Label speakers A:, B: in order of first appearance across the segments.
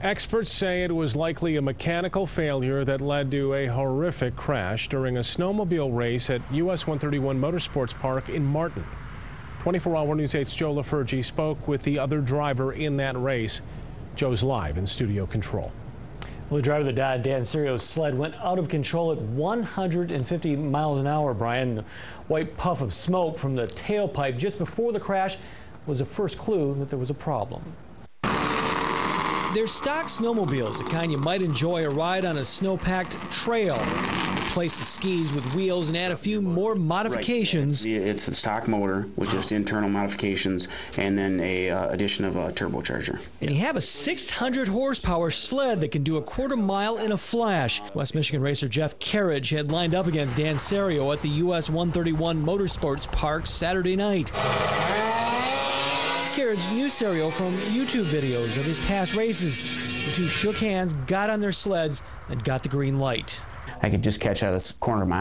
A: Experts say it was likely a mechanical failure that led to a horrific crash during a snowmobile race at US 131 Motorsports Park in Martin. 24-Hour News 8's Joe LaFergie spoke with the other driver in that race. Joe's live in studio control.
B: Well, the driver that died, Cerio's sled went out of control at 150 miles an hour, Brian. The white puff of smoke from the tailpipe just before the crash was the first clue that there was a problem. They're stock snowmobiles, the kind you might enjoy a ride on a snow-packed trail. Replace the skis with wheels and add a few more modifications.
C: Right. It's the stock motor with just internal modifications and then a addition of a turbocharger.
B: And you have a 600 horsepower sled that can do a quarter mile in a flash. West Michigan racer Jeff Carriage had lined up against Cerio at the US 131 Motorsports Park Saturday night. Carriage knew Cerio from YouTube videos of his past races. The two shook hands, got on their sleds, and got the green light.
C: I could just catch out of the corner of my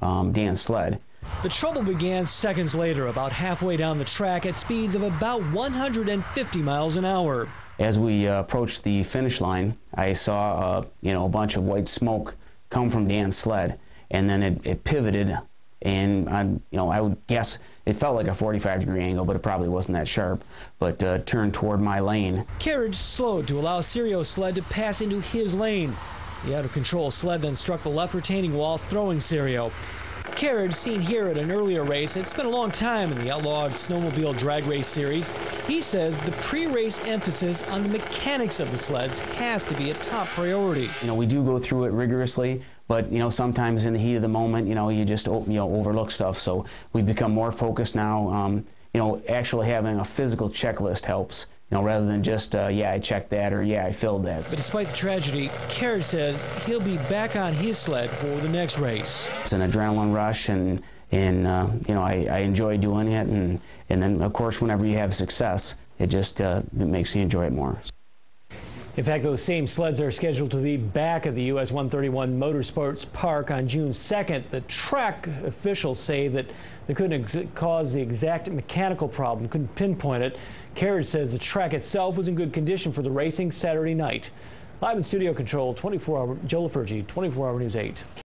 C: eye Dan's sled.
B: The trouble began seconds later, about halfway down the track at speeds of about 150 miles an hour.
C: As we approached the finish line, I saw a bunch of white smoke come from Dan's sled, and then it pivoted, and I would guess it felt like a 45-degree angle, but it probably wasn't that sharp, but turned toward my lane. Carriage
B: slowed to allow Cerio's sled to pass into his lane. The out-of-control sled then struck the left retaining wall, throwing Cerio. Carriage, seen here at an earlier race, had spent a long time in the outlawed snowmobile drag race series. He says the pre-race emphasis on the mechanics of the sleds has to be a top priority.
C: We do go through it rigorously, but sometimes in the heat of the moment, you just overlook stuff. So we've become more focused now. Actually having a physical checklist helps. Rather than just, yeah, I checked that, or yeah, I filled that.
B: But despite the tragedy, Carriage says he'll be back on his sled for the next race.
C: It's an adrenaline rush, and I enjoy doing it, and then, of course, whenever you have success, it just it makes you enjoy it more.
B: In fact, those same sleds are scheduled to be back at the US 131 Motorsports Park on June 2nd. The track officials say that they couldn't cause the exact mechanical problem, couldn't pinpoint it. Carriage says the track itself was in good condition for the racing Saturday night. Live in studio control, 24-hour, Joe LaFergie, 24-Hour News 8.